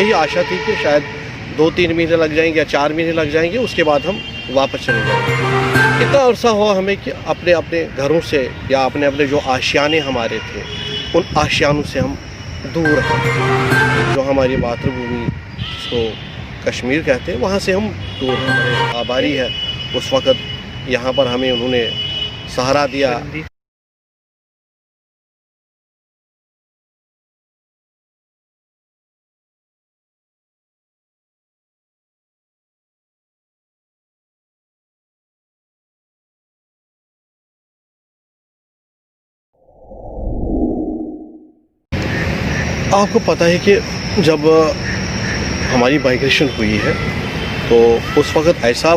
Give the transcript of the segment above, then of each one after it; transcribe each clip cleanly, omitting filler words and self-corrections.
यही आशा थी कि शायद 2-3 महीने लग जाएंगे या 4 महीने लग जाएंगे, उसके बाद हम वापस चले जाएंगे। इतना अरसा हुआ हमें कि अपने अपने घरों से या अपने अपने जो आशियाने हमारे थे उन आशियानों से हम दूर हैं। जो हमारी मातृभूमि जिसको कश्मीर कहते हैं वहाँ से हम दूर हैं। हमारे आबारी है, उस वक़्त यहाँ पर हमें उन्होंने सहारा दिया। आपको पता है कि जब हमारी माइग्रेशन हुई है तो उस वक़्त ऐसा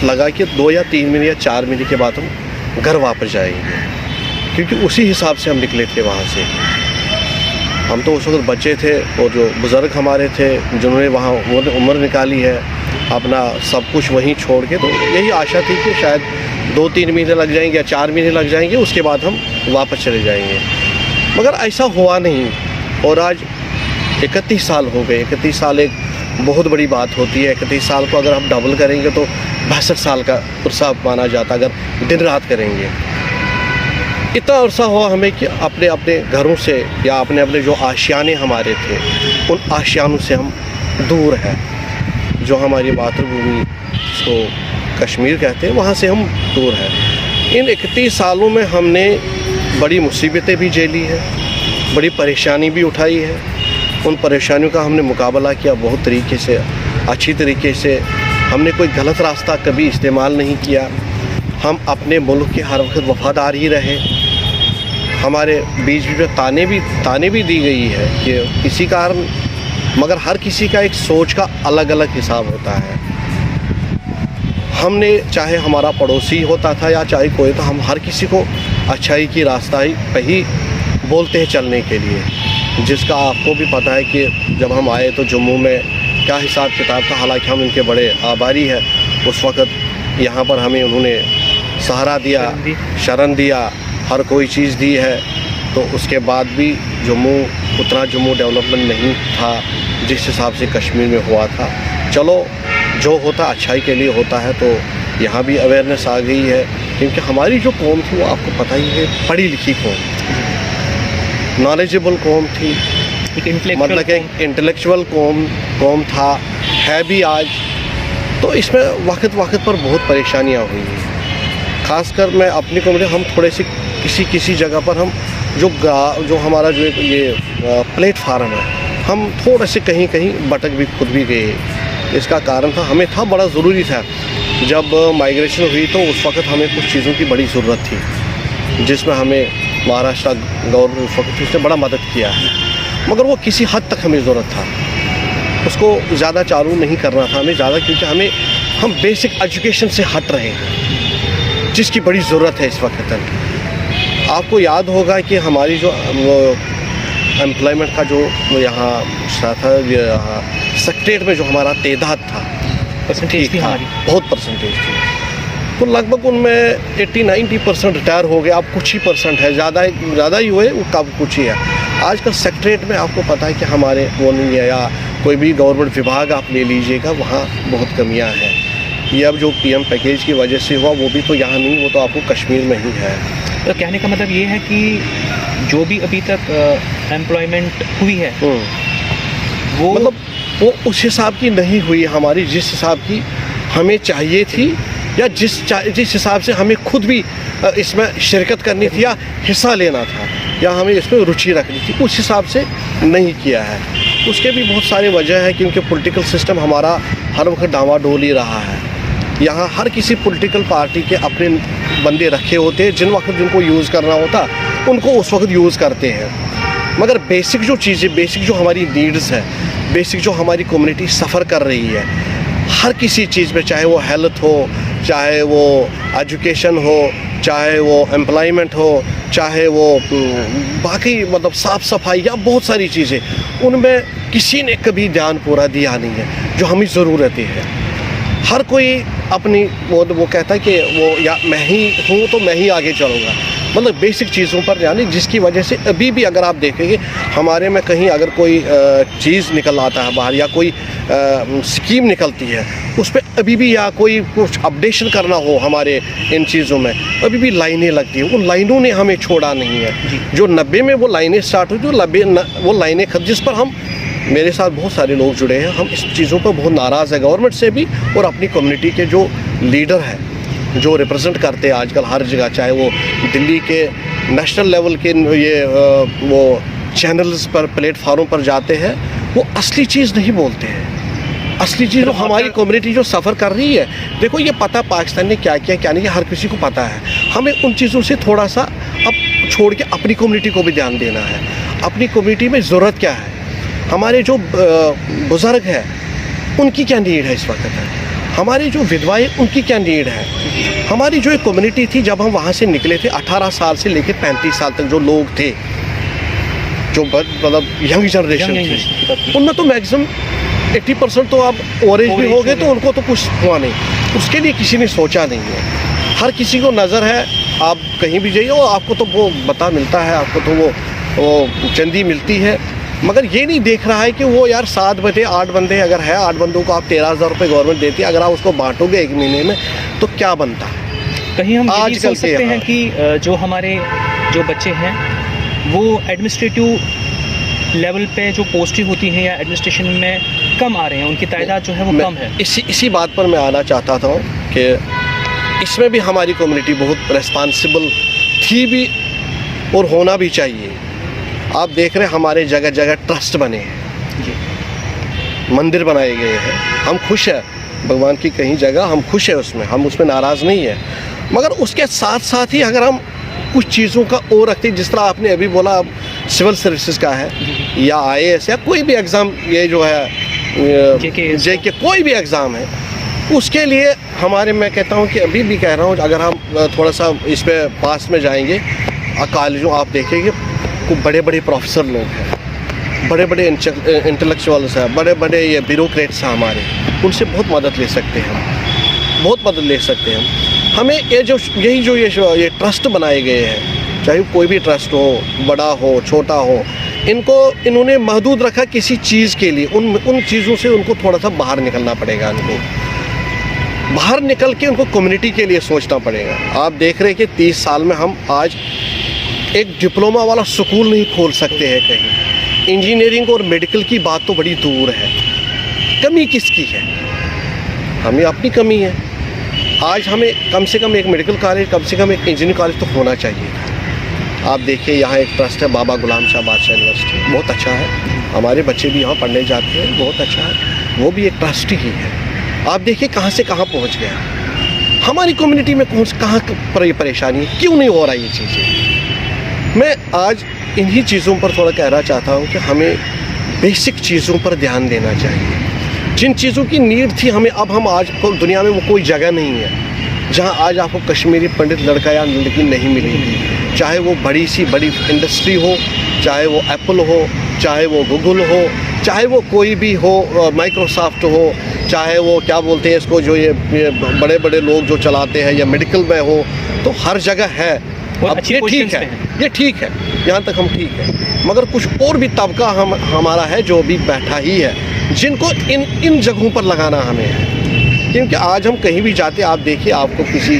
लगा कि 2 या 3 महीने या 4 महीने के बाद हम घर वापस जाएंगे, क्योंकि उसी हिसाब से हम निकले थे वहाँ से। हम तो उस वक़्त बच्चे थे और जो बुज़ुर्ग हमारे थे जिन्होंने वहाँ उम्र निकाली है अपना सब कुछ वहीं छोड़ के, तो यही आशा थी कि शायद 2-3 महीने लग जाएंगे या 4 महीने लग जाएंगे, उसके बाद हम वापस चले जाएंगे। मगर ऐसा हुआ नहीं और आज 31 साल हो गए। 31 साल एक बहुत बड़ी बात होती है। 31 साल को अगर हम डबल करेंगे तो 62 साल का अरसा माना जाता अगर दिन रात करेंगे। इतना अरसा हुआ हमें कि अपने अपने घरों से या अपने अपने जो आशियाने हमारे थे उन आशियानों से हम दूर हैं। जो हमारी मातृभूमि जिसको कश्मीर कहते हैं वहाँ से हम दूर हैं। इन 31 सालों में हमने बड़ी मुसीबतें भी झेली है, बड़ी परेशानी भी उठाई है। उन परेशानियों का हमने मुकाबला किया बहुत तरीके से, अच्छी तरीके से। हमने कोई गलत रास्ता कभी इस्तेमाल नहीं किया। हम अपने मुल्क के हर वक्त वफ़ादार ही रहे। हमारे बीच में ताने भी दी गई है कि किसी कारण, मगर हर किसी का एक सोच का अलग अलग हिसाब होता है। हमने चाहे हमारा पड़ोसी होता था या चाहे कोई, तो हम हर किसी को अच्छाई की रास्ता ही बोलते हैं चलने के लिए। जिसका आपको भी पता है कि जब हम आए तो जम्मू में क्या हिसाब किताब था। हालांकि हम इनके बड़े आभारी हैं। उस वक़्त यहाँ पर हमें उन्होंने सहारा दिया, शरण दिया, हर कोई चीज़ दी है। तो उसके बाद भी उतना जम्मू डेवलपमेंट नहीं था जिस हिसाब से कश्मीर में हुआ था। चलो जो होता अच्छाई के लिए होता है, तो यहाँ भी अवेयरनेस आ गई है। क्योंकि हमारी जो कौम थी वो आपको पता ही है, पढ़ी लिखी कौम, नॉलेजेबल कौम थी, मतलब एक इंटेलेक्चुअल कौम था, है भी आज। तो इसमें वक्त पर बहुत परेशानियाँ हुई हैं। ख़ासकर मैं अपनी कम्युनिटी, हम थोड़े से किसी जगह पर हम जो हमारा जो ये प्लेटफार्म है, हम थोड़े से कहीं भटक भी खुद भी गए। इसका कारण था, हमें था बड़ा ज़रूरी था। जब माइग्रेशन हुई तो उस वक़्त हमें कुछ चीज़ों की बड़ी ज़रूरत थी, जिसमें हमें महाराष्ट्र गवर्नमेंट उस वक्त उसने बड़ा मदद किया है। मगर वो किसी हद तक हमें ज़रूरत था, उसको ज़्यादा चालू नहीं करना था हमें ज़्यादा, क्योंकि हम बेसिक एजुकेशन से हट रहे हैं जिसकी बड़ी ज़रूरत है इस वक्त तक। आपको याद होगा कि हमारी जो एम्प्लॉयमेंट का जो यहाँ था, सेक्रेटरीट में जो हमारा तादाद था, परसेंटेज थी हमारी, बहुत परसेंटेज थी। तो लगभग उनमें 80-90% रिटायर हो गए। अब कुछ ही परसेंट है, ज़्यादा ही हुए, वो कब कुछ ही है। आजकल सेक्रेटरीट में आपको पता है कि हमारे वो नहीं है, या कोई भी गवर्नमेंट विभाग आप ले लीजिएगा, वहाँ बहुत कमियाँ हैं। ये अब जो PM पैकेज की वजह से हुआ वो भी तो यहाँ नहीं, वो तो आपको कश्मीर में ही है। तो कहने का मतलब ये है कि जो भी अभी तक एम्प्लॉयमेंट हुई है वो मतलब वो उस हिसाब की नहीं हुई हमारी, जिस हिसाब की हमें चाहिए थी, या जिस हिसाब से हमें खुद भी इसमें शिरकत करनी थी या हिस्सा लेना था, या हमें इसमें रुचि रखनी थी, उस हिसाब से नहीं किया है। उसके भी बहुत सारे वजह है, क्योंकि पॉलिटिकल सिस्टम हमारा हर वक्त डावाडोल ही रहा है। यहाँ हर किसी पॉलिटिकल पार्टी के अपने बंदे रखे होते हैं, जिनको यूज़ करना होता उनको उस वक्त यूज़ करते हैं। मगर बेसिक जो चीज़ें, बेसिक जो हमारी नीड्स है, बेसिक जो हमारी कम्युनिटी सफ़र कर रही है, हर किसी चीज़ में, चाहे वो हेल्थ हो, चाहे वो एजुकेशन हो, चाहे वो एम्प्लॉयमेंट हो, चाहे वो बाकी मतलब साफ़ सफाई या बहुत सारी चीज़ें, उनमें किसी ने कभी ध्यान पूरा दिया नहीं है जो हमें ज़रूरतें हैं। हर कोई अपनी वो कहता है कि वो या मैं ही हूँ तो मैं ही आगे चलूँगा, मतलब बेसिक चीज़ों पर ध्यान नहीं, जिसकी वजह से अभी भी अगर आप देखेंगे हमारे में कहीं अगर कोई चीज़ निकल आता है बाहर या कोई स्कीम निकलती है उस पर अभी भी या कोई कुछ अपडेशन करना हो हमारे इन चीज़ों में अभी भी लाइनें लगती हैं। उन लाइनों ने हमें छोड़ा नहीं है। जो 90 में वो लाइनें स्टार्ट हुई थी वो लाइनें जिस पर हम मेरे साथ बहुत सारे लोग जुड़े हैं, हम इस चीज़ों पर बहुत नाराज़ है गवर्नमेंट से भी और अपनी कम्युनिटी के जो लीडर हैं जो रिप्रेजेंट करते हैं आजकल हर जगह, चाहे वो दिल्ली के नेशनल लेवल के ये वो चैनल्स पर प्लेटफार्म पर जाते हैं, वो असली चीज़ नहीं बोलते हैं। असली चीज़ हमारी कम्युनिटी जो सफ़र कर रही है, देखो ये पता पाकिस्तान ने क्या किया क्या नहीं हर किसी को पता है। हमें उन चीज़ों से थोड़ा सा अब छोड़ के अपनी कम्युनिटी को भी ध्यान देना है। अपनी कम्युनिटी में ज़रूरत क्या है, हमारे जो बुज़ुर्ग हैं उनकी क्या नीड है इस वक्त है, हमारी जो विधवाएं उनकी क्या नीड है। हमारी जो एक कम्युनिटी थी जब हम वहाँ से निकले थे 18 साल से लेकर 35 साल तक जो लोग थे, जो मतलब यंग जनरेशन थी, उनमें तो मैक्सिमम 80% तो अब ओवरेज भी हो गए, तो उनको तो कुछ हुआ नहीं, उसके लिए किसी ने सोचा नहीं है। हर किसी को नज़र है, आप कहीं भी जाइए और आपको तो वो बता मिलता है, आपको तो वो चंदी मिलती है, मगर ये नहीं देख रहा है कि वो यार 7 बंदे 8 बंदे अगर है, 8 बंदों को आप 13,000 रुपये गवर्नमेंट देती है, अगर आप उसको बांटोगे 1 महीने में तो क्या बनता है। कहीं हम ये सोच सकते हैं कि जो हमारे जो बच्चे हैं वो एडमिनिस्ट्रेटिव लेवल पे जो पोस्टें होती हैं या एडमिनिस्ट्रेशन में कम आ रहे हैं, उनकी तादाद जो है वो कम है। इसी बात पर मैं आना चाहता था कि इसमें भी हमारी कम्युनिटी बहुत रिस्पॉन्सिबल थी भी और होना भी चाहिए। आप देख रहे हैं हमारे जगह जगह ट्रस्ट बने हैं, मंदिर बनाए गए हैं, हम खुश हैं भगवान की कहीं जगह, हम खुश हैं उसमें, हम उसमें नाराज़ नहीं है। मगर उसके साथ साथ ही अगर हम कुछ चीज़ों का और रखते, जिस तरह आपने अभी बोला अब सिविल सर्विसेज का है या IAS या कोई भी एग्ज़ाम, ये जो है JK कोई भी एग्ज़ाम है, उसके लिए हमारे मैं कहता हूँ कि अभी भी कह रहा हूँ अगर हम थोड़ा सा इस पर पास में जाएंगे कॉलेजों आप देखेंगे खूब बड़े बड़े प्रोफेसर लोग हैं, बड़े बड़े इंटेलेक्चुअल्स हैं, बड़े बड़े ये ब्यूरोक्रेट्स हैं हमारे, उनसे बहुत मदद ले सकते हैं हम, बहुत मदद ले सकते हैं हम। हमें ये ट्रस्ट बनाए गए हैं, चाहे कोई भी ट्रस्ट हो, बड़ा हो छोटा हो, इन्होंने महदूद रखा किसी चीज़ के लिए। उन चीज़ों से उनको थोड़ा सा बाहर निकलना पड़ेगा, उनको बाहर निकल के उनको कम्युनिटी के लिए सोचना पड़ेगा। आप देख रहे हैं कि 30 साल में हम आज एक डिप्लोमा वाला स्कूल नहीं खोल सकते हैं कहीं। इंजीनियरिंग और मेडिकल की बात तो बड़ी दूर है, कमी किसकी है, हमें अपनी कमी है। आज हमें कम से कम एक मेडिकल कॉलेज, कम से कम एक इंजीनियरिंग कॉलेज तो होना चाहिए। आप देखिए यहाँ एक ट्रस्ट है बाबा गुलाम शाह बादशाह यूनिवर्सिटी, बहुत अच्छा है, हमारे बच्चे भी यहाँ पढ़ने जाते हैं, बहुत अच्छा है, वो भी एक ट्रस्ट ही है। आप देखिए कहाँ से कहाँ पहुँच गया। हमारी कम्युनिटी में कहाँ पर ये परेशानी है, क्यों नहीं हो रहा ये चीज़ें। मैं आज इन्हीं चीज़ों पर थोड़ा कहना चाहता हूँ कि हमें बेसिक चीज़ों पर ध्यान देना चाहिए। जिन चीज़ों की नीड थी हमें, अब हम आज दुनिया में वो कोई जगह नहीं है जहाँ आज आपको कश्मीरी पंडित लड़का या लड़की नहीं मिलेगी, चाहे वो बड़ी इंडस्ट्री हो, चाहे वो एप्पल हो, चाहे वो गूगल हो, चाहे वो कोई भी हो, माइक्रोसॉफ्ट हो, चाहे वो क्या बोलते हैं इसको जो ये बड़े बड़े लोग जो चलाते हैं या मेडिकल में हो, तो हर जगह है। अब ये ठीक है, ये ठीक है, यहाँ तक हम ठीक है, मगर कुछ और भी तबका हमारा है जो भी बैठा ही है, जिनको इन जगहों पर लगाना हमें है। क्योंकि आज हम कहीं भी जाते, आप देखिए आपको किसी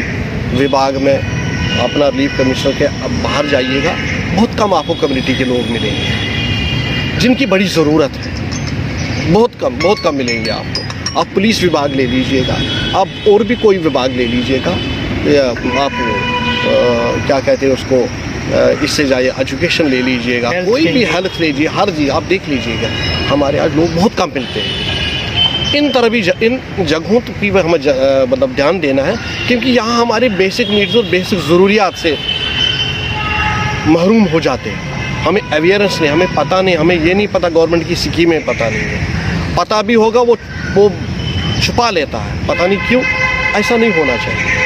विभाग में अपना रिलीफ कमिश्नर के अब बाहर जाइएगा, बहुत कम आपको कम्युनिटी के लोग मिलेंगे जिनकी बड़ी ज़रूरत है, बहुत कम मिलेंगे आपको। आप पुलिस विभाग ले लीजिएगा, आप और भी कोई विभाग ले लीजिएगा, आप क्या कहते हैं उसको, इससे जाइए एजुकेशन ले लीजिएगा, कोई भी हेल्थ ले लीजिए, हर चीज़ आप देख लीजिएगा, हमारे आज लोग बहुत कम मिलते हैं। इन तरह भी इन जगहों की हमें मतलब ध्यान देना है, क्योंकि यहाँ हमारे बेसिक नीड्स और बेसिक ज़रूरियात से महरूम हो जाते हैं। हमें अवेयरनेस नहीं, हमें पता नहीं, हमें ये नहीं पता, गवर्नमेंट की स्कीमें पता नहीं है, पता भी होगा वो छुपा लेता है, पता नहीं क्यों। ऐसा नहीं होना चाहिए।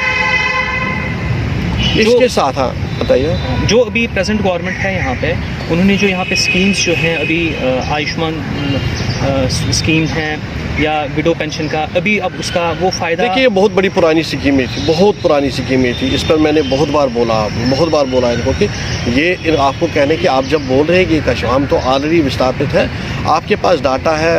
इसके साथ हाँ बताइए, जो अभी प्रेजेंट गवर्नमेंट है यहाँ पे, उन्होंने जो यहाँ पे स्कीम्स जो हैं अभी आयुष्मान स्कीम हैं या विडो पेंशन का, अभी अब उसका वो फ़ायदा, देखिए ये बहुत बड़ी पुरानी स्कीमें थी, बहुत पुरानी स्कीमें थी। इस पर मैंने बहुत बार बोला इनको कि ये आपको कहने कि आप जब बोल रहे हैं कि हम तो ऑलरेडी विस्थापित है, आपके पास डाटा है,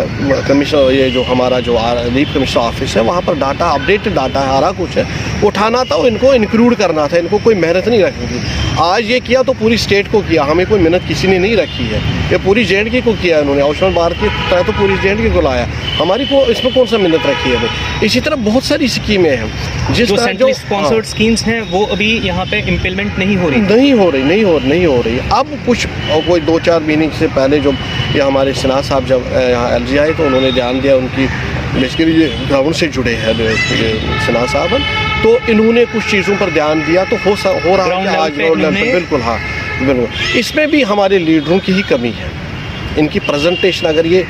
कमिश्नर ये जो हमारा जो रिलीफ कमिश्नर ऑफिस है वहाँ पर डाटा अपडेटेड डाटा है, सारा कुछ है, उठाना था, इनको इंक्लूड करना था, इनको कोई मेहनत नहीं रखनी थी। आज ये किया तो पूरी स्टेट को किया, हमें कोई मेहनत किसी ने नहीं रखी है, ये पूरी JNK को किया इन्होंने, आयुष्मान भारत की तरह तो पूरी JNK को लाया, हमारी को इसमें कौन सा मेहनत रखी है हमें। इसी तरह बहुत सारी स्कीमें हैं जिस जो तरह सेंट्रली स्पॉन्सर्ड स्कीम्स हैं वो अभी यहाँ पे इम्प्लीमेंट नहीं हो रही। अब कुछ कोई 2-4 महीने से पहले जब ये हमारे सिन्हा साहब जब यहाँ LG आए तो उन्होंने ध्यान दिया, उनकी बेसिकली ये ग्राउंड से जुड़े हैं सिन्हा साहब, तो इन्होंने कुछ चीज़ों पर ध्यान दिया तो हो रहा है आज ग्राउंड लेवल पर। बिल्कुल, हाँ बिल्कुल। इसमें भी हमारे लीडरों की ही कमी है, इनकी प्रेजेंटेशन अगर ये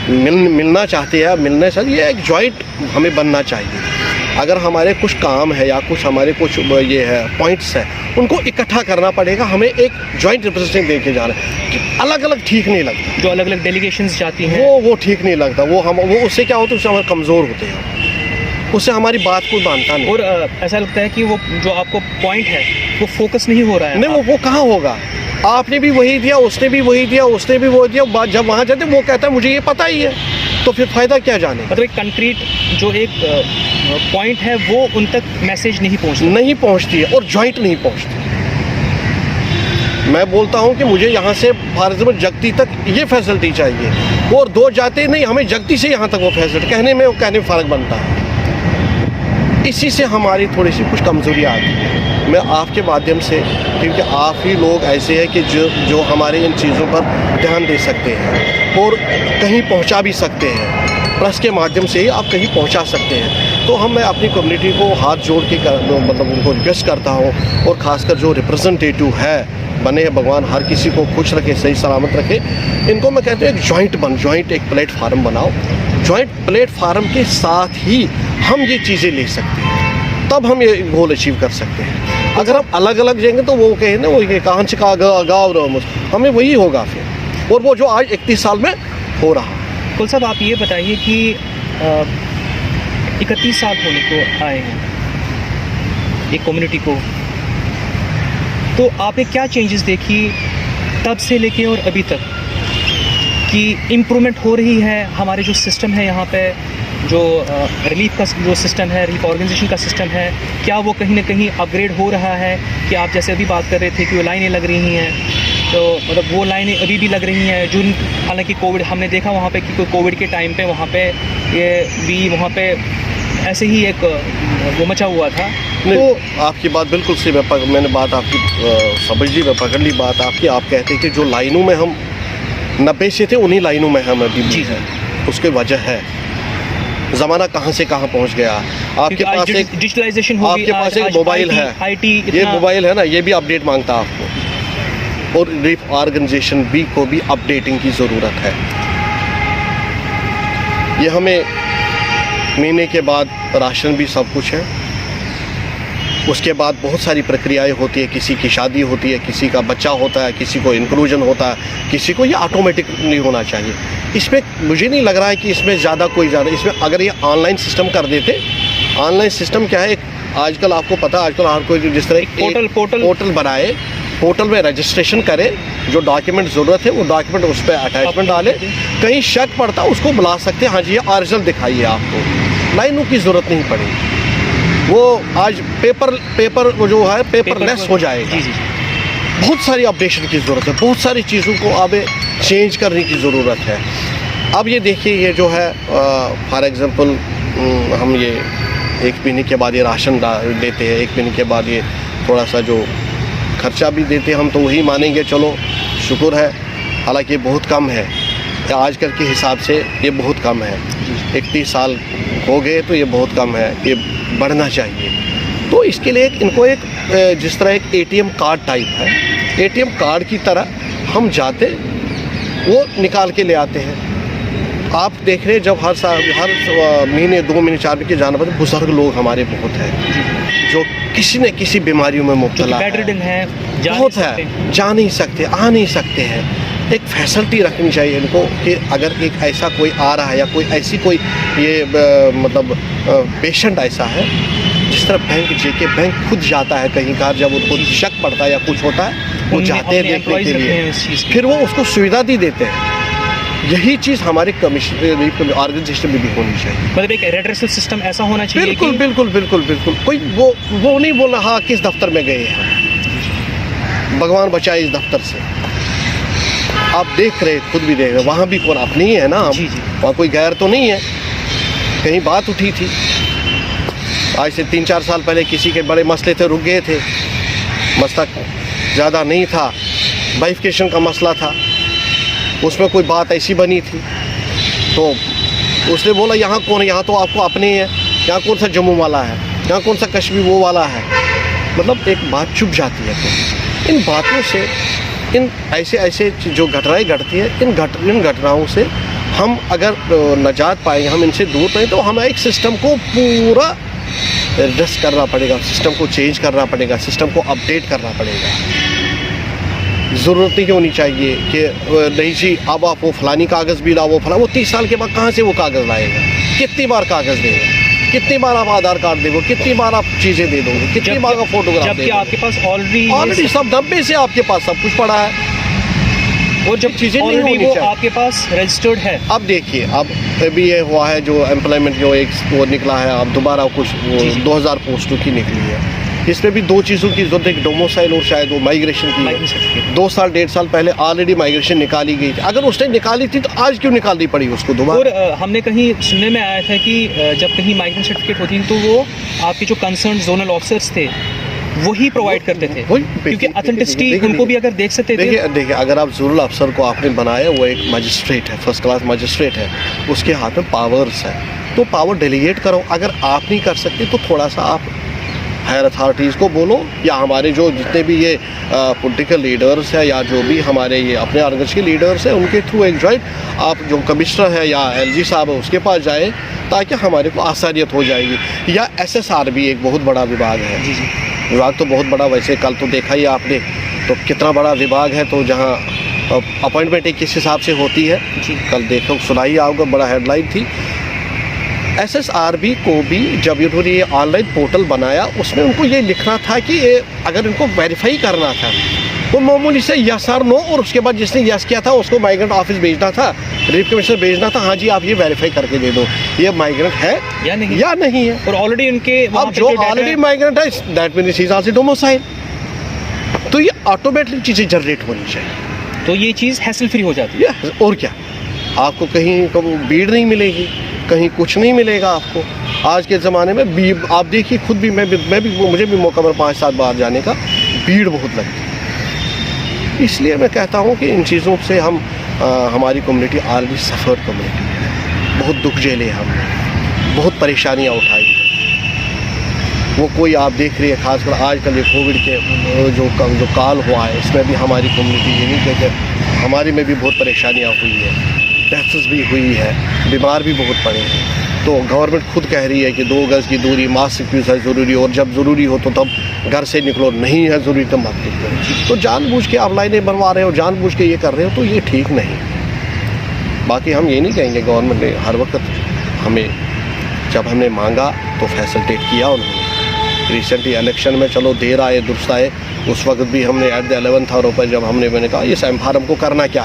मिलना चाहते हैं, मिलने से ये एक जॉइंट हमें बनना चाहिए। अगर हमारे कुछ काम है या कुछ हमारे कुछ ये है पॉइंट्स है, उनको इकट्ठा करना पड़ेगा, हमें एक जॉइंट रिप्रेजेंटेटिव देके जाना है। अलग अलग ठीक नहीं लगता, जो अलग अलग डेलीगेशंस जाती हैं वो ठीक नहीं लगता, वो उससे क्या होता है, उससे हम कमज़ोर होते हैं, उससे हमारी बात को मानता नहीं। और ऐसा लगता है कि वो जो आपको पॉइंट है वो फोकस नहीं हो रहा है। नहीं, वो कहाँ होगा, आपने भी वही दिया, उसने भी वही दिया, उसने भी वो दिया, जब वहाँ जाते वो कहता है मुझे ये पता ही है, तो फिर फ़ायदा क्या जाने। मतलब एक कंक्रीट जो एक पॉइंट है वो उन तक मैसेज नहीं पहुँचती है और जॉइंट नहीं पहुँचती। मैं बोलता हूँ कि मुझे यहाँ से फॉर एग्जाम्पल जगती तक ये फैसिलिटी चाहिए और 2 जाते नहीं, हमें जगती से यहाँ तक वो फैसिलिटी, कहने में फ़र्क बनता है। इसी से हमारी थोड़ी सी कुछ कमज़ोरी आती है। मैं आपके माध्यम से, क्योंकि आप ही लोग ऐसे हैं कि जो हमारे इन चीज़ों पर ध्यान दे सकते हैं और कहीं पहुंचा भी सकते हैं, प्रेस के माध्यम से ही आप कहीं पहुंचा सकते हैं। तो मैं अपनी कम्युनिटी को हाथ जोड़ के मतलब उनको रिक्वेस्ट करता हूं, और ख़ासकर जो रिप्रेजेंटेटिव है बने, भगवान हर किसी को खुश रखे, सही सलामत रखे, इनको मैं कहता हूँ एक जॉइंट एक प्लेटफार्म बनाओ। जॉइंट प्लेटफार्म के साथ ही हम ये चीज़ें ले सकते हैं, तब हम ये गोल अचीव कर सकते हैं। अगर हम अलग अलग जाएंगे तो वो कहें ना, वो ये कहाँ से कहाँ गाँव हमें वही होगा फिर, और वो जो आज 31 साल में हो रहा। कुल साहब, आप ये बताइए कि 31 साल होने को आए हैं एक कम्युनिटी को, तो आपने क्या चेंजेस देखी तब से लेके और अभी तक, कि इम्प्रूवमेंट हो रही है हमारे जो सिस्टम है यहाँ पे, जो रिलीफ का जो सिस्टम है, रिलीफ ऑर्गेनाइजेशन का सिस्टम है, क्या वो कहीं ना कहीं अपग्रेड हो रहा है? कि आप जैसे अभी बात कर रहे थे कि वो लाइनें लग रही हैं, तो मतलब वो लाइनें अभी भी लग रही हैं, जो हालांकि कोविड हमने देखा वहाँ पे कि कोविड के टाइम पे वहाँ पे ये भी वहाँ पे ऐसे ही एक वो मचा हुआ था। तो आपकी बात बिल्कुल सही, मैंने बात आपकी समझ ली, मैं पकड़ ली बात आपकी। आप कहते हैं कि जो लाइनों में हम 90 से थे उन्हीं लाइनों में हम अभी भी हैं, उसकी वजह है ज़माना कहाँ से कहाँ पहुँच गया। आपके पास एक डिजिटलाइजेशन हो गई, आपके पास एक मोबाइल है, ये मोबाइल है ना, ये भी अपडेट मांगता है आपको, और रिलीफ ऑर्गेनाइजेशन भी को भी अपडेटिंग की ज़रूरत है। ये हमें महीने के बाद राशन भी सब कुछ है, उसके बाद बहुत सारी प्रक्रियाएं होती है, किसी की शादी होती है, किसी का बच्चा होता है, किसी को इंक्लूजन होता है, किसी को ये ऑटोमेटिक नहीं होना चाहिए। इसमें मुझे नहीं लग रहा है कि इसमें इसमें अगर ये ऑनलाइन सिस्टम कर देते। ऑनलाइन सिस्टम क्या है, एक आजकल आपको पता है, आजकल हर कोई जिस तरह एक पोर्टल बनाए, पोर्टल में रजिस्ट्रेशन करे, जो डॉक्यूमेंट ज़रूरत है वो डॉक्यूमेंट उस पर अटैचमेंट डाले, कहीं शक पड़ता उसको बुला सकते हैं, हाँ जी ये ओरिजिनल दिखाइए, आपको लाइनों की ज़रूरत नहीं पड़ेगी। वो आज पेपर वो जो है पेपरलेस हो जाएगा। बहुत सारी अपडेशन की ज़रूरत है, बहुत सारी चीज़ों को अब चेंज करने की ज़रूरत है। अब ये देखिए, ये जो है फॉर एग्ज़ाम्पल हम ये 1 महीने के बाद ये राशन देते हैं, 1 महीने के बाद ये थोड़ा सा जो खर्चा भी देते हैं, हम तो वही मानेंगे, चलो शुक्र है, हालांकि बहुत कम है आजकल के हिसाब से, ये बहुत कम है। 31 साल हो गए तो ये बहुत कम है, ये बढ़ना चाहिए। तो इसके लिए इनको एक जिस तरह एक ATM कार्ड टाइप है, ATM कार्ड की तरह हम जाते वो निकाल के ले आते हैं। आप देख रहे हैं जब हर महीने 2 महीने 4 महीने के जाना पड़ता है, बुजुर्ग लोग हमारे बहुत हैं जो किसी न किसी बीमारियों में मुब्तला है, बेडरिडन है, बहुत है, जा नहीं सकते, आ नहीं सकते हैं। एक फैसिलिटी रखनी चाहिए इनको कि अगर एक ऐसा कोई आ रहा है या कोई ऐसी कोई ये मतलब पेशेंट ऐसा है, जिस तरह बैंक जेके बैंक खुद जाता है कहीं का, जब उनको शक पड़ता है या कुछ होता है वो जाते हैं देखने के लिए, फिर वो उसको सुविधा भी देते हैं। यही चीज़ हमारे कमिश्नर ऑर्गेनाइजेशन में भी होनी चाहिए। मतलब एक रेड्रेसल सिस्टम ऐसा होना चाहिए। बिल्कुल बिल्कुल बिल्कुल बिल्कुल। कोई वो नहीं बोल रहा किस दफ्तर में गए हैं, भगवान बचाए इस दफ्तर से। आप देख रहे, खुद भी देख रहे, वहाँ भी कौन अपनी ही है ना, वहाँ कोई गैर तो नहीं है। कहीं बात उठी थी आज से 3-4 साल पहले, किसी के बड़े मसले थे, रुक गए थे, मसला ज़्यादा नहीं था, बाइफिकेशन का मसला था, उसमें कोई बात ऐसी बनी थी तो उसने बोला यहाँ कौन है, यहाँ तो आपको अपने ही है, यहाँ कौन सा जम्मू वाला है, यहाँ कौन सा कश्मीर वो वाला है। मतलब एक बात चुप जाती है। तो इन बातों से, इन ऐसे जो घटनाएँ घटती है, इन घटनाओं से हम अगर नजात पाएंगे, हम इनसे दूर रहें, तो हमें एक सिस्टम को पूरा एडजस्ट करना पड़ेगा, सिस्टम को चेंज करना पड़ेगा, सिस्टम को अपडेट करना पड़ेगा। ज़रूरत नहीं होनी चाहिए कि नहीं जी अब आप वो फलानी कागज़ भी लाओ, वो 30 साल के बाद कहाँ से वो कागज़ लाएगा, कितनी बार कागज़ देगा, कितनी बार आप आधार कार्ड देंगे, कितनी बार आप चीज़ें दे दोगे, कितनी बार का फोटोग्राफ देंगे। आपके पास ऑलरेडी सब डब्बे से आपके पास सब कुछ पड़ा है, और जब चीज़ें नहीं होनी वो आपके पास रजिस्टर्ड है। अब देखिए, अब अभी ये हुआ है जो एम्प्लॉयमेंट जो एक वो निकला है, अब दोबारा कुछ 2000 पोस्टों की निकली है। इसमें भी 2 चीज़ों की जरूरत है, एक डोमिसाइल और शायद वो माइग्रेशन की है। 2 साल 1.5 साल पहले ऑलरेडी माइग्रेशन निकाली गई थी। अगर उसने निकाली थी तो आज क्यों निकालनी पड़ी उसको दोबारा? और हमने कहीं सुनने में आया था कि जब कहीं माइग्रेशन सर्टिफिकेट होती थी तो वो आपके जो कंसर्न जोनल ऑफिसर्स थे वही प्रोवाइड करते थे, क्योंकि ऑथेंटिसिटी उनको भी अगर देख सकते थे। देखिए अगर आप जोनल अफसर को आपने बनाया, वो एक मजिस्ट्रेट है, फर्स्ट क्लास मजिस्ट्रेट है, उसके हाथ में पावर्स है, तो पावर डेलीगेट करो। अगर आप नहीं कर सकते तो थोड़ा सा आप हायर अथॉरिटीज़ को बोलो, या हमारे जो जितने भी ये पॉलिटिकल लीडर्स हैं या जो भी हमारे ये अपने ऑर्गन्स के लीडर्स हैं, उनके थ्रू एक जॉइंट आप जो कमिश्नर है या LG साहब है उसके पास जाए, ताकि हमारे को आसानियत हो जाएगी। या SSR भी एक बहुत बड़ा विभाग है। विभाग तो बहुत बड़ा, वैसे कल तो देखा ही आपने तो कितना बड़ा विभाग है, तो जहाँ अपॉइंटमेंट एक किस हिसाब से होती है, कल देखो सुना ही आओगे, बड़ा हेडलाइन थी। SSRB को भी जब इन्होंने ये ऑनलाइन पोर्टल बनाया, उसमें उनको ये लिखना था कि अगर इनको वेरीफाई करना था वो मामूली से यस और नो, और उसके बाद जिसने यस किया था उसको माइग्रेंट ऑफिस भेजना था, रिलीफ कमिश्नर भेजना था, हाँ जी आप ये वेरीफाई करके दे दो ये माइग्रेंट है या नहीं है। और ऑलरेडी उनके अब जो ऑलरेडी माइग्रेंट है that means he is also domicile, तो ये ऑटोमेटिक चीज़ें जनरेट होनी चाहिए, तो ये चीज़ हैसल फ्री हो जाती है। और क्या, आपको कहीं भीड़ नहीं मिलेगी, कहीं कुछ नहीं मिलेगा आपको। आज के ज़माने में भी आप देखिए, खुद भी मैं भी मुझे भी मौका मिला 5-7 बार जाने का, भीड़ बहुत लगती है। इसलिए मैं कहता हूँ कि इन चीज़ों से हमारी कम्युनिटी ऑलरेडी सफ़र कम्युनिटी है, बहुत दुख झेले हमने, बहुत परेशानियाँ उठाई है। वो कोई आप देख रही है, खासकर आजकल ये कोविड के जो काल हुआ है, इसमें भी हमारी कम्युनिटी ये नहीं कहते, हमारी में भी बहुत परेशानियाँ हुई है, डेथ्स भी हुई है, बीमार भी बहुत पड़े हैं। तो गवर्नमेंट खुद कह रही है कि 2 गज़ की दूरी, मास्क यूज़ है ज़रूरी, और जब ज़रूरी हो तो तब घर से निकलो, नहीं है ज़रूरी तो मत निकलो। तो जानबूझ के आप लाइनें बनवा रहे हो, जानबूझ के ये कर रहे हो, तो ये ठीक नहीं। बाकी हम ये नहीं कहेंगे, गवर्नमेंट ने हर वक्त हमें, जब हमने मांगा तो फैसिलिटेट किया उन्होंने। रिसेंटली इलेक्शन में चलो देर आए दुरुस्त आए, उस वक्त भी हमने एट द 11th आवर पर जब मैंने कहा ये एम्पावर को करना क्या,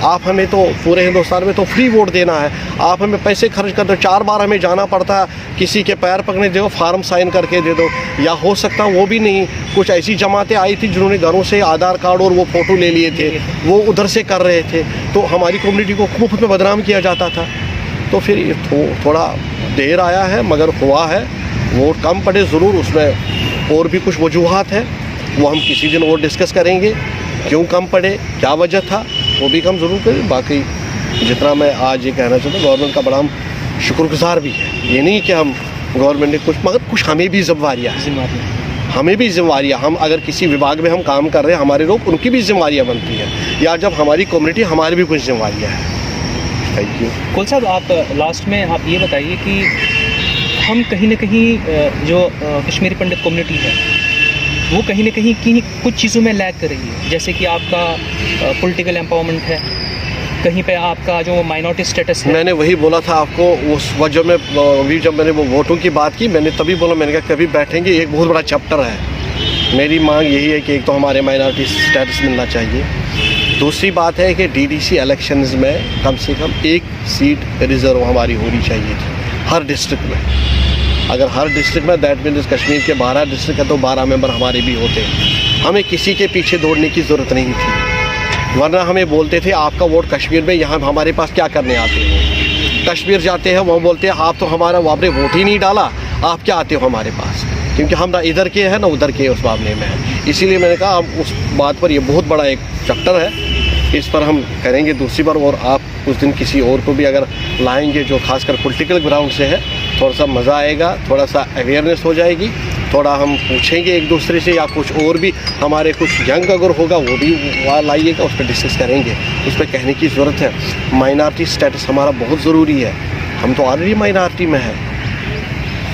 आप हमें तो पूरे हिंदुस्तान में तो फ्री वोट देना है, आप हमें पैसे खर्च कर दो, 4 बार हमें जाना पड़ता है, किसी के पैर पकड़ने दो, फार्म साइन करके दे दो, या हो सकता वो भी नहीं, कुछ ऐसी जमातें आई थी जिन्होंने घरों से आधार कार्ड और वो फ़ोटो ले लिए थे, वो उधर से कर रहे थे, तो हमारी कम्युनिटी को मुफ्त में बदनाम किया जाता था। तो फिर थोड़ा देर आया है मगर हुआ है, वोट कम पड़े ज़रूर, उसमें और भी कुछ वजूहात है, वो हम किसी दिन और डिस्कस करेंगे, क्यों कम पड़े, क्या वजह था, वो भी कम ज़रूर करें। बाकी जितना मैं आज ये कहना चाहता हूँ, गवर्नमेंट का बड़ा हम शुक्रगुजार भी है, ये नहीं कि हम गवर्नमेंट ने कुछ, मगर कुछ हमें भी जिम्मेवारियाँ हैं, हमें भी जिम्मेवारियाँ, हम अगर किसी विभाग में हम काम कर रहे हैं, हमारे लोग, उनकी भी जिम्मेवारियाँ बनती हैं, या जब हमारी कम्युनिटी, हमारी भी कुछ जिम्मेवारियाँ हैं। Thank you. कुल साहब, आप लास्ट में आप ये बताइए कि हम कहीं ना कहीं जो कश्मीरी पंडित कम्युनिटी है वो कहीं ना कहीं कुछ चीज़ों में लैग कर रही है, जैसे कि आपका पॉलिटिकल एम्पावरमेंट है, कहीं पे आपका जो माइनॉरिटी स्टेटस है। मैंने वही बोला था आपको उस वक्त जब मैंने वो वोटों की बात की, मैंने तभी बोला, मैंने कहा कभी बैठेंगे, एक बहुत बड़ा चैप्टर है। मेरी मांग यही है कि एक तो हमारे माइनॉरिटी स्टेटस मिलना चाहिए, दूसरी बात है कि डीडीसी इलेक्शंस में कम से कम एक सीट रिजर्व हमारी होनी चाहिए थी हर डिस्ट्रिक्ट में। अगर हर डिस्ट्रिक्ट में, दैट मीन्स कश्मीर के 12 डिस्ट्रिक्ट है तो 12 मेंबर हमारे भी होते। हमें किसी के पीछे दौड़ने की ज़रूरत नहीं थी, वरना हमें बोलते थे आपका वोट कश्मीर में, यहाँ हमारे पास क्या करने आते हो। कश्मीर जाते हैं वो बोलते हैं आप तो हमारा आपने वोट ही नहीं डाला, आप क्या आते हो हमारे पास, क्योंकि हम ना इधर के हैं ना उधर के उस मामले में है। इसीलिए मैंने कहा अब उस बात पर, ये बहुत बड़ा एक चैप्टर है, इस पर हम करेंगे दूसरी बार। और आप उस दिन किसी और को भी अगर लाएंगे जो खासकर पॉलिटिकल ग्राउंड से है, थोड़ा सा मज़ा आएगा, थोड़ा सा अवेयरनेस हो जाएगी, थोड़ा हम पूछेंगे एक दूसरे से, या कुछ और भी हमारे कुछ यंग अगर होगा वो भी वहाँ लाइएगा, उस पर डिस्कस करेंगे। उस पर कहने की ज़रूरत है। माइनॉरिटी स्टेटस हमारा बहुत ज़रूरी है, हम तो ऑलरेडी माइनॉरिटी में है।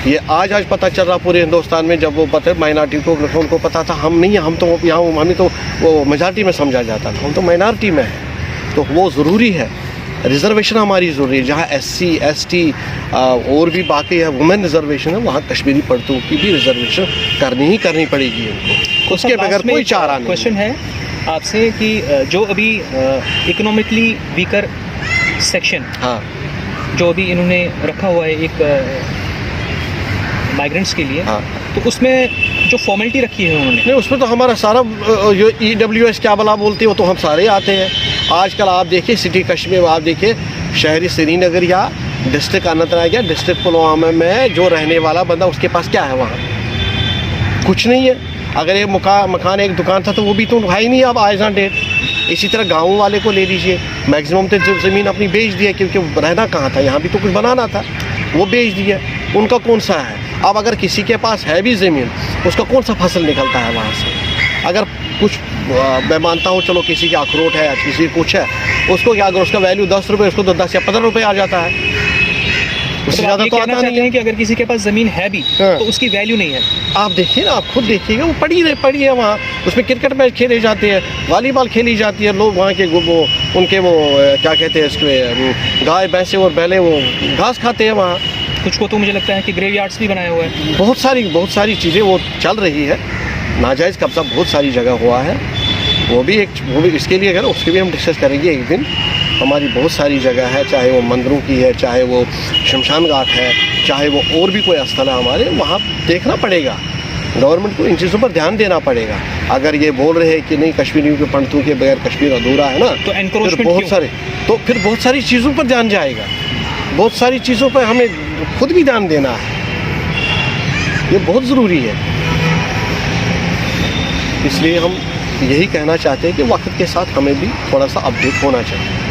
ये आज पता चल रहा पूरे हिंदुस्तान में, जब वो पता माइनॉरिटी को उनको पता था, हम नहीं, हम तो यहाँ हमें तो वो मेजॉरिटी में समझा जाता था, हम तो माइनॉरिटी में है। तो वो ज़रूरी है, रिजर्वेशन हमारी ज़रूरी है। जहाँ SC ST और भी बाकी है वुमेन रिजर्वेशन है, वहाँ कश्मीरी पंडितों की भी रिजर्वेशन करनी पड़ेगी उनको, उसके बगैर कोई चारा नहीं। क्वेश्चन है आपसे कि जो अभी इकोनॉमिकली वीकर सेक्शन, हाँ, जो अभी इन्होंने रखा हुआ है एक माइग्रेंट्स के लिए, हाँ, तो उसमें जो फॉर्मेलिटी रखी है उन्होंने, नहीं उसमें तो हमारा सारा जो EWS क्या बला बोलते हैं वो तो हम सारे आते हैं। आजकल आप देखिए सिटी कश्मीर, आप देखिए शहरी श्रीनगर या डिस्ट्रिक्ट अनंतनाग या डिस्ट्रिक्ट पुलवामा में जो रहने वाला बंदा, उसके पास क्या है, वहाँ कुछ नहीं है। अगर एक मकान एक दुकान था तो वो भी तो है ही नहीं अब आज ऑन डेट। इसी तरह गाँव वाले को ले लीजिए, मैक्सिमम तो ज़मीन अपनी बेच दी है, क्योंकि रहना कहाँ था, यहाँ भी तो कुछ बनाना था, वो बेच दिया। उनका कौन सा है? अब अगर किसी के पास है भी ज़मीन, उसका कौन सा फसल निकलता है वहाँ से? अगर कुछ मैं मानता हूँ चलो किसी के अखरोट है या किसी कुछ है, उसको क्या, अगर उसका वैल्यू 10 रुपये, उसको तो 10 या 15 रुपये आ जाता है, उससे ज़्यादा तो आता नहीं है। कि अगर किसी के पास ज़मीन है भी तो उसकी वैल्यू नहीं है। आप देखिए ना, आप खुद देखिएगा, वो पड़ी है वहाँ, उसमें क्रिकेट मैच खेले जाते हैं, वॉलीबॉल खेली जाती है, लोग वहाँ के वो उनके वो क्या कहते हैं इसके, गाय भैंसे और बैले वो घास खाते हैं वहाँ। कुछ को तो मुझे लगता है कि ग्रेवयार्ड्स भी बनाया हुआ है, बहुत सारी चीज़ें वो चल रही है, नाजायज़ कब्जा बहुत सारी जगह हुआ है। वो भी इसके लिए अगर उसके भी हम डिस्कस करेंगे एक दिन। हमारी बहुत सारी जगह है, चाहे वो मंदिरों की है, चाहे वो शमशान घाट है, चाहे वो और भी कोई स्थल है हमारे, वहाँ देखना पड़ेगा। गवर्नमेंट को इन चीज़ों पर ध्यान देना पड़ेगा। अगर ये बोल रहे हैं कि नहीं कश्मीरियों के पंडितों के बगैर कश्मीर अधूरा है ना, तो एनक्रोचमेंट फिर बहुत सारी चीज़ों पर ध्यान जाएगा, बहुत सारी चीज़ों पर हमें खुद भी ध्यान देना है, ये बहुत ज़रूरी है। इसलिए हम यही कहना चाहते हैं कि वक्त के साथ हमें भी थोड़ा सा अपडेट होना चाहिए।